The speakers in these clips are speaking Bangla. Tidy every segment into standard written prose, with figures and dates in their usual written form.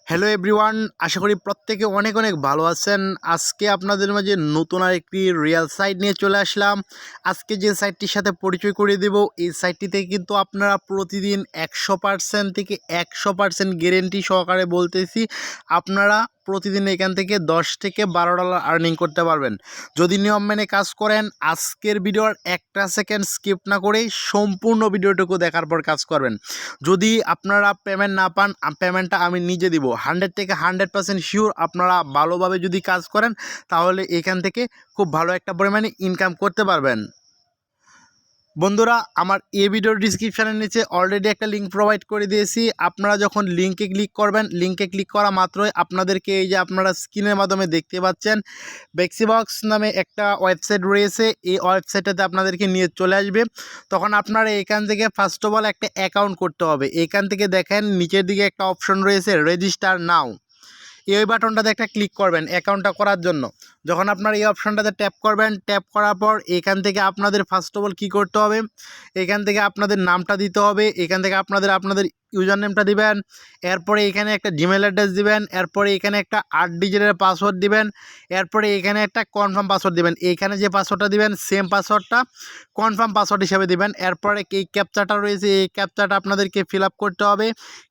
হ্যালো এভরিওয়ান, আশা করি প্রত্যেকে অনেক অনেক ভালো আছেন। আজকে আপনাদের মাঝে নতুন আরেকটি রিয়েল সাইট নিয়ে চলে আসলাম। আজকে যে সাইটটির সাথে পরিচয় করিয়ে দেব, এই সাইটটিতে কিন্তু আপনারা প্রতিদিন 100% থেকে 100% গ্যারেন্টি সহকারে বলতেছি, আপনারা প্রতিদিন এখান থেকে 10 থেকে $12 আর্নিং করতে পারবেন যদি নিয়ম মেনে কাজ করেন। আজকের ভিডিওর একটা সেকেন্ড স্কিপ না করে সম্পূর্ণ ভিডিওটুকু দেখার পর কাজ করবেন। যদি আপনারা পেমেন্ট না পান, পেমেন্টটা আমি নিজে দিব। 100 থেকে 100% শিওর আপনারা ভালোভাবে যদি কাজ করেন তাহলে এখান থেকে খুব ভালো একটা পরিমাণে ইনকাম করতে পারবেন। বন্ধুরা, আমার এই ভিডিওর ডিসক্রিপশানের নিচে অলরেডি একটা লিঙ্ক প্রোভাইড করে দিয়েছি। আপনারা যখন লিঙ্কে ক্লিক করবেন, লিঙ্কে ক্লিক করা মাত্রই আপনাদেরকে এই যে আপনারা স্ক্রিনের মাধ্যমে দেখতে পাচ্ছেন বেক্সিবক্স নামে একটা ওয়েবসাইট রয়েছে। এই ওয়েবসাইটটাতে আপনাদেরকে নিয়ে চলে আসবে। তখন আপনারা এখান থেকে ফার্স্ট অফ অল একটা অ্যাকাউন্ট করতে হবে। এখান থেকে দেখেন নিচের দিকে একটা অপশন রয়েছে রেজিস্টার নাও। এই বাটনটাতে একটা ক্লিক করবেন অ্যাকাউন্টটা করার জন্য। যখন আপনার এই অপশনটাতে ট্যাপ করবেন, ট্যাপ করার পর এখান থেকে আপনাদের ফার্স্ট অফ অল কী করতে হবে, এখান থেকে আপনাদের নামটা দিতে হবে। এখান থেকে আপনাদের ইউজার নেমটা দিবেন। এরপরে এখানে একটা জিমেল অ্যাড্রেস দিবেন। এরপরে এখানে একটা 8 ডিজিটের পাসওয়ার্ড দিবেন। এরপরে এখানে একটা কনফার্ম পাসওয়ার্ড দিবেন। এইখানে যে পাসওয়ার্ডটা দিবেন সেম পাসওয়ার্ডটা কনফার্ম পাসওয়ার্ড হিসেবে দিবেন। এরপরে এই ক্যাপচাটা রয়েছে, এই ক্যাপচাটা আপনাদেরকে ফিল আপ করতে হবে।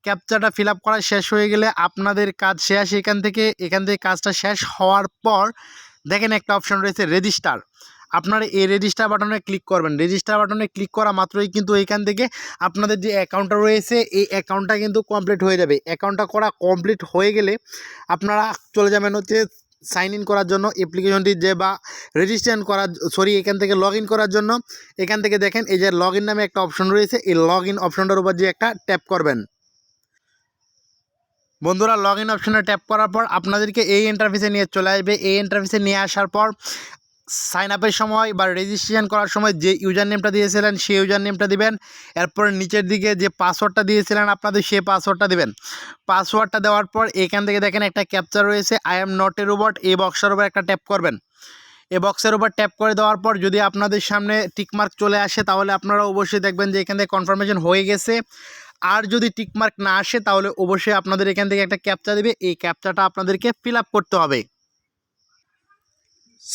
ক্যাপচাটা ফিল আপ করা শেষ হয়ে গেলে আপনাদের কাজ শেষ। এখান থেকে কাজটা শেষ হওয়ার পর দেখেন একটা অপশন রয়েছে রেজিস্টার। আপনারা এই রেজিস্টার বাটনে ক্লিক করবেন। রেজিস্টার বাটনে ক্লিক করা মাত্রই কিন্তু এখান থেকে আপনাদের যে অ্যাকাউন্টটা রয়েছে এই অ্যাকাউন্টটা কিন্তু কমপ্লিট হয়ে যাবে। অ্যাকাউন্টটা করা কমপ্লিট হয়ে গেলে আপনারা চলে যাবেন হচ্ছে সাইন ইন করার জন্য অ্যাপ্লিকেশনটি যে বা রেজিস্ট্রেশন করার এখান থেকে লগ ইন করার জন্য। এখান থেকে দেখেন এই যে লগ ইন নামে একটা অপশন রয়েছে, এই লগ ইন অপশনটার উপর যে একটা ট্যাপ করবেন। বন্ধুরা, লগ ইন অপশনে ট্যাপ করার পর আপনাদেরকে এই ইন্টারফেসে নিয়ে চলে আসবে। এই ইন্টারফেসে নিয়ে আসার পর সাইন আপের সময় বা রেজিস্ট্রেশন করার সময় যে ইউজার নেমটা দিয়েছিলেন সেই ইউজার নেমটা দিবেন। এরপর নিচের দিকে যে পাসওয়ার্ডটা দিয়েছিলেন আপনাদের সেই পাসওয়ার্ডটা দিবেন। পাসওয়ার্ডটা দেওয়ার পর এখান থেকে দেখেন একটা ক্যাপচার রয়েছে I am not a robot, এই বক্সের উপর একটা ট্যাপ করবেন। এই বক্সের উপর ট্যাপ করে দেওয়ার পর যদি আপনাদের সামনে টিকমার্ক চলে আসে তাহলে আপনারা অবশ্যই দেখবেন যে এখান থেকে কনফার্মেশন হয়ে গেছে। আর যদি টিকমার্ক না আসে তাহলে অবশ্যই আপনাদের এখান থেকে একটা ক্যাপচা দেবে, এই ক্যাপচাটা আপনাদেরকে ফিল আপ করতে হবে।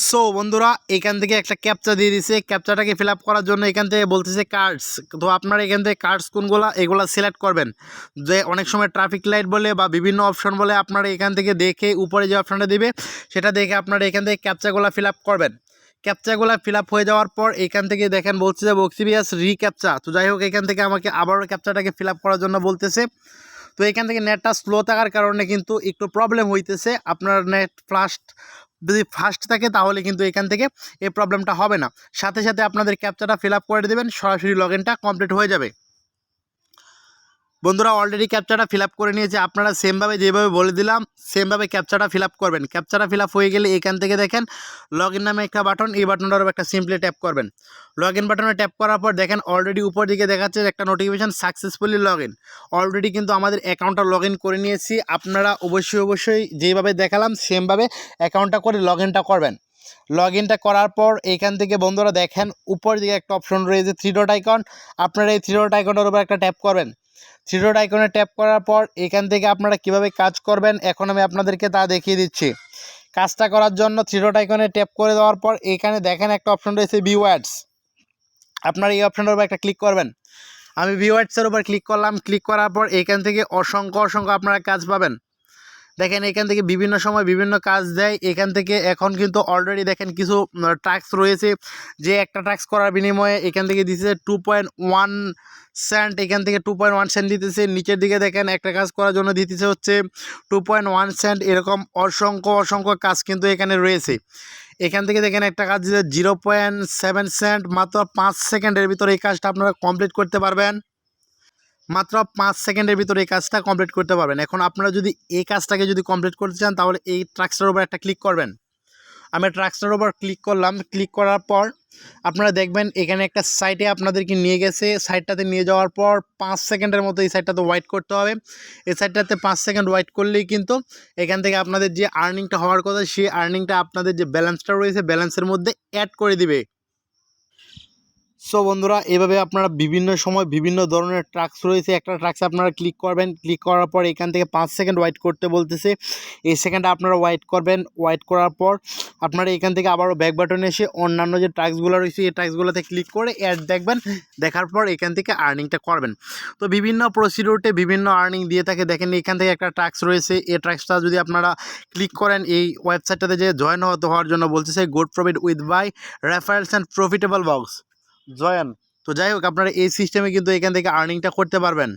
সো বন্ধুরা, এখান থেকে একটা ক্যাপচা দিয়ে দিছে। ক্যাপচাটাকে ফিল আপ করার জন্য এখান থেকে বলতেছে কার্ডস। তো আপনারা এখান থেকে কার্ডস কোনগুলো এগুলো সিলেক্ট করবেন। যে অনেক সময় ট্রাফিক লাইট বলে বা বিভিন্ন অপশন বলে, আপনারা এখান থেকে দেখে উপরে যে অপশনটা দিবে সেটা দেখে আপনারা এখান থেকে ক্যাপচাগুলো ফিল আপ করবেন। ক্যাপচাগুলো ফিল আপ হয়ে যাওয়ার পর এখান থেকে দেখেন বলছে যে বক্সিবিয়াস রিক্যাপচা। তো যাই হোক, এখান থেকে আমাকে আবারও ক্যাপচাটাকে ফিল আপ করার জন্য বলতেছে। তো এখান থেকে নেটটা স্লো থাকার কারণে কিন্তু একটু প্রবলেম হইতেছে। আপনার নেট যদি ফাস্ট থাকে তাহলে কিন্তু এখান থেকে এই প্রবলেমটা হবে না। সাথে সাথে আপনাদের ক্যাপচাটা ফিল আপ করে দেবেন, সরাসরি লগ ইনটা কমপ্লিট হয়ে যাবে। বন্ধুরা, অলরেডি ক্যাপচাটা ফিল আপ করে নিয়েছে। আপনারা সেমভাবে যেভাবে বলে দিলাম সেমভাবে ক্যাপচাটা ফিল আপ করবেন। ক্যাপচাটা ফিল আপ হয়ে গেলে এখান থেকে দেখেন লগ ইন নামে একটা বাটন, এই বাটনটার উপর একটা সিম্পলি ট্যাপ করবেন। লগ ইন বাটনে ট্যাপ করার পর দেখেন অলরেডি উপর দিকে দেখাচ্ছে একটা notification successfully log in. Already কিন্তু আমাদের অ্যাকাউন্টটা লগ ইন করে নিয়েছি। আপনারা অবশ্যই যেভাবে দেখালাম সেমভাবে অ্যাকাউন্টটা করে লগ ইনটা করবেন। লগ ইনটা করার পর এইখান থেকে বন্ধুরা দেখেন উপর দিকে একটা অপশন রয়েছে থ্রি ডট আইকন। আপনারা এই থ্রি ডট আইকনের উপর একটা ট্যাপ করবেন। থ্রি ডট আইকনে ট্যাপ করার পর এখান থেকে আপনারা কিভাবে কাজ করবেন এখন আমি আপনাদেরকে তা দেখিয়ে দিচ্ছি। কাজটা করার জন্য থ্রি ডট আইকনে ট্যাপ করে দেওয়ার পর এখানে দেখেন একটা অপশন রয়েছে ভিউ অ্যাডস। আপনারা এই অপশনটার উপর একটা ক্লিক করবেন। আমি ভিউ অ্যাডসের উপর ক্লিক করলাম। ক্লিক করার পর এখান থেকে অসংখ্য আপনারা কাজ পাবেন। দেখেন এখান থেকে বিভিন্ন সময় বিভিন্ন কাজ দেয়। এখান থেকে এখন কিন্তু অলরেডি দেখেন কিছু ট্যাক্স রয়েছে, যে একটা ট্যাক্স করার বিনিময়ে এখান থেকে দিতেছে 2.1 সেন্ট। এখান থেকে 2.1 সেন্ট দিতেছে। নিচের দিকে দেখেন একটা কাজ করার জন্য দিতেছে হচ্ছে 2.1 সেন্ট। এরকম অসংখ্য কাজ কিন্তু এখানে রয়েছে। এখান থেকে দেখেন একটা কাজ দিতে 0.7 সেন্ট। মাত্র 5 সেকেন্ডের ভিতরে এই কাজটা আপনারা কমপ্লিট করতে পারবেন। মাত্র 5 সেকেন্ডের ভিতরে এই কাজটা কমপ্লিট করতে পারবেন। এখন আপনারা যদি এই কাজটাকে যদি কমপ্লিট করতে চান তাহলে এই ট্রাক্সটার উপর একটা ক্লিক করবেন। আমি ট্রাক্সটার উপর ক্লিক করলাম। ক্লিক করার পর আপনারা দেখবেন এখানে একটা সাইটে আপনাদেরকে নিয়ে গেছে। সাইটটাতে নিয়ে যাওয়ার পর 5 সেকেন্ডের মতো এই সাইটটাতে ওয়েট করতে হবে। এই সাইটটাতে 5 সেকেন্ড ওয়েট করলেই কিন্তু এখান থেকে আপনাদের যে আর্নিংটা হওয়ার কথা সেই আর্নিংটা আপনাদের যে ব্যালেন্সটা রয়েছে ব্যালেন্সের মধ্যে অ্যাড করে দিবে। সো বন্ধুরা, এভাবে আপনারা বিভিন্ন সময় বিভিন্ন ধরনের ট্রাক্স রয়েছে। একটা ট্রাক্সে আপনারা ক্লিক করবেন, ক্লিক করার পর এখান থেকে 5 সেকেন্ড ওয়েট করতে বলতেছে। এই সেকেন্ডে আপনারা ওয়েট করবেন। ওয়েট করার পর আপনারা এখান থেকে আবারও ব্যাক বাটনে এসে অন্যান্য যে ট্রাক্সগুলো রয়েছে এই ট্রাক্সগুলোতে ক্লিক করে অ্যাড দেখবেন। দেখার পর এখান থেকে আর্নিংটা করবেন। তো বিভিন্ন প্রসিডিউরে বিভিন্ন আর্নিং দিয়ে থাকে। দেখেন এখান থেকে একটা ট্রাক্স রয়েছে। এই ট্রাক্সটা যদি আপনারা ক্লিক করেন, এই ওয়েবসাইটটাতে যে জয়েন হওয়ার জন্য বলতেছে good profit with by referrals and profitable box join. তো যাই হোক, আপনারা এই সিস্টেমে কিন্তু এখান থেকে আর্নিংটা করতে পারবেন।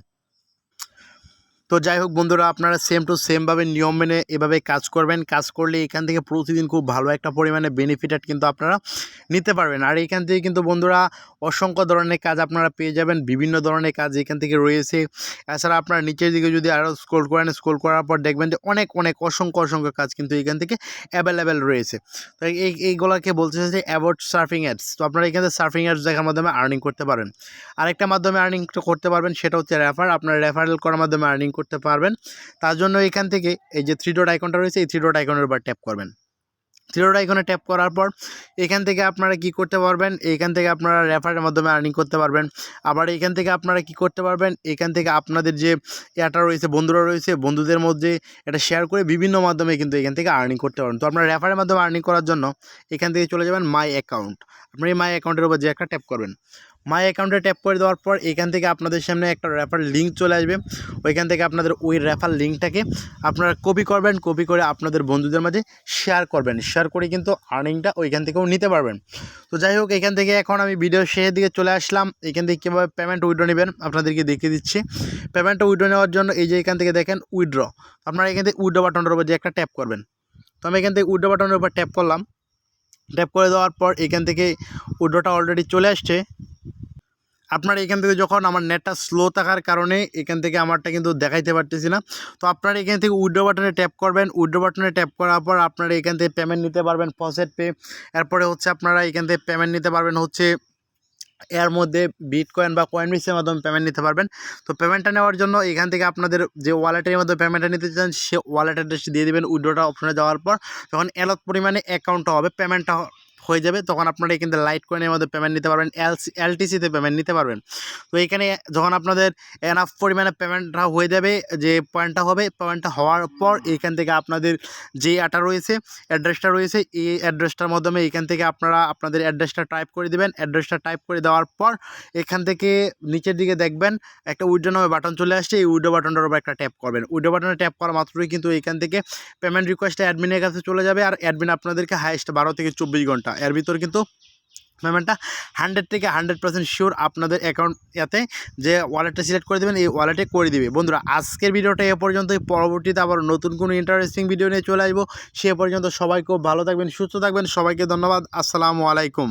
তো যাই হোক বন্ধুরা, আপনারা সেম টু সেমভাবে নিয়ম মেনে এভাবে কাজ করবেন। কাজ করলে এখান থেকে প্রতিদিন খুব ভালো একটা পরিমাণে বেনিফিটেড কিন্তু আপনারা নিতে পারবেন। আর এখান থেকে কিন্তু বন্ধুরা অসংখ্য ধরনের কাজ আপনারা পেয়ে যাবেন। বিভিন্ন ধরনের কাজ এখান থেকে রয়েছে। এছাড়া আপনারা নিচের দিকে যদি আরও স্ক্রল করেন, স্ক্রল করার পর দেখবেন যে অনেক অসংখ্য কাজ কিন্তু এখান থেকে অ্যাভেলেবেল রয়েছে। তো এইগুলোকে বলতেছে যে অ্যাবাউট সার্ফিং অ্যাডস। তো আপনারা এখান থেকে সার্ফিং অ্যাডস দেখার মাধ্যমে আর্নিং করতে পারেন। আরেকটা মাধ্যমে আর্নিং করতে পারবেন, সেটা হচ্ছে রেফার। আপনারা রেফারেল করার মাধ্যমে আর্নিং করতে পারবেন। তার জন্য এখান থেকে এই যে 3 ডট আইকনটা রয়েছে, এই 3 ডট আইকনের উপর ট্যাপ করবেন। 3 ডট আইকনে ট্যাপ করার পর এখান থেকে আপনারা কি করতে পারবেন, এখান থেকে আপনারা রেফারের মাধ্যমে আর্নিং করতে পারবেন। আবার এখান থেকে আপনারা কি করতে পারবেন, এখান থেকে আপনাদের যে এটা রয়েছে, বন্ধুরা রয়েছে, বন্ধুদের মধ্যে এটা শেয়ার করে বিভিন্ন মাধ্যমে কিন্তু এখান থেকে আর্নিং করতে পারবেন। তো আপনারা রেফারের মাধ্যমে আর্নিং করার জন্য এখান থেকে চলে যাবেন মাই অ্যাকাউন্ট। আপনারা এই মাই অ্যাকাউন্টের উপর যে একটা ট্যাপ করবেন। মাই অ্যাকাউন্টে ট্যাপ করে দেওয়ার পর এখান থেকে আপনাদের সামনে একটা রেফার লিঙ্ক চলে আসবে। ওইখান থেকে আপনাদের ওই রেফার লিঙ্কটাকে আপনারা কপি করবেন। কপি করে আপনাদের বন্ধুদের মাঝে শেয়ার করবেন। শেয়ার করে কিন্তু আর্নিংটা ওইখান থেকেও নিতে পারবেন। তো যাই হোক, এখান থেকে এখন আমি ভিডিও শেষের দিকে চলে আসলাম। এখান থেকে কীভাবে পেমেন্ট উইথড্র নেবেন আপনাদেরকে দেখিয়ে দিচ্ছি। পেমেন্টটা উইথড্র নেওয়ার জন্য এই যে এখান থেকে দেখেন উইথড্র, আপনারা এখান থেকে উইথড্র বাটনের উপর যে একটা ট্যাপ করবেন। তো আমি এখান থেকে উইথড্র বাটনের উপর ট্যাপ করলাম। ট্যাপ করে দেওয়ার পর এখান থেকে উইথড্রটা অলরেডি চলে আসছে। আপনারা এখান থেকে যখন আমার নেটটা স্লো থাকার কারণে এখান থেকে আমারটা কিন্তু দেখাইতে পারতেছি না। তো আপনারা এখান থেকে উইথড্র বাটনে ট্যাপ করবেন। উইথড্র বাটনে ট্যাপ করার পর আপনারা এখান থেকে পেমেন্ট নিতে পারবেন প্রসেস পে। এরপরে হচ্ছে আপনারা এখান থেকে পেমেন্ট নিতে পারবেন হচ্ছে এর মধ্যে বিটকয়েন বা কয়েনবিসের মাধ্যমে পেমেন্ট নিতে পারবেন। তো পেমেন্টটা নেওয়ার জন্য এখান থেকে আপনাদের যে ওয়ালেটের মধ্যে পেমেন্টটা নিতে চান সে ওয়ালেট অ্যাড্রেস দিয়ে দেবেন। উইথড্রটা অপশনে যাওয়ার পর যখন এলত পরিমাণে অ্যাকাউন্টটা হবে, পেমেন্টটা হয়ে যাবে, তখন আপনারা কিন্তু লাইট কয়েনের মধ্যে পেমেন্ট নিতে পারবেন, এলটিসিতে পেমেন্ট নিতে পারবেন। তো এখানে যখন আপনাদের এনাফ পরিমাণে পেমেন্টটা হয়ে যাবে, যে পয়েন্টটা হবে, পয়েন্টটা হওয়ার পর এখান থেকে আপনাদের যে অ্যাড্রেসটা রয়েছে এই অ্যাড্রেসটার মাধ্যমে এখান থেকে আপনারা আপনাদের অ্যাড্রেসটা টাইপ করে দেবেন। অ্যাড্রেসটা টাইপ করে দেওয়ার পর এখান থেকে নিচের দিকে দেখবেন একটা উইথড্র নামে বাটন চলে আসছে। এই উইথড্র বাটনটার উপর একটা ট্যাপ করবেন। উইথড্র বাটনে ট্যাপ করা মাত্রই কিন্তু এখান থেকে পেমেন্ট রিকোয়েস্টটা অ্যাডমিনের কাছে চলে যাবে। আর অ্যাডমিন আপনাদেরকে হাইয়েস্ট 12 থেকে 24 ঘন্টা এর ভিতর কিন্তু পেমেন্টটা 100 থেকে 100% শিওর আপনাদের অ্যাকাউন্ট এতে যে ওয়ালেটটা সিলেক্ট করে দেবেন এই ওয়ালেটে করে দিবে। বন্ধুরা, আজকের ভিডিওটা এ পর্যন্তই। পরবর্তীতে আবার নতুন কোনো ইন্টারেস্টিং ভিডিও নিয়ে চলে আসবো। সে পর্যন্ত সবাই খুব ভালো থাকবেন, সুস্থ থাকবেন। সবাইকে ধন্যবাদ। আসসালামু আলাইকুম।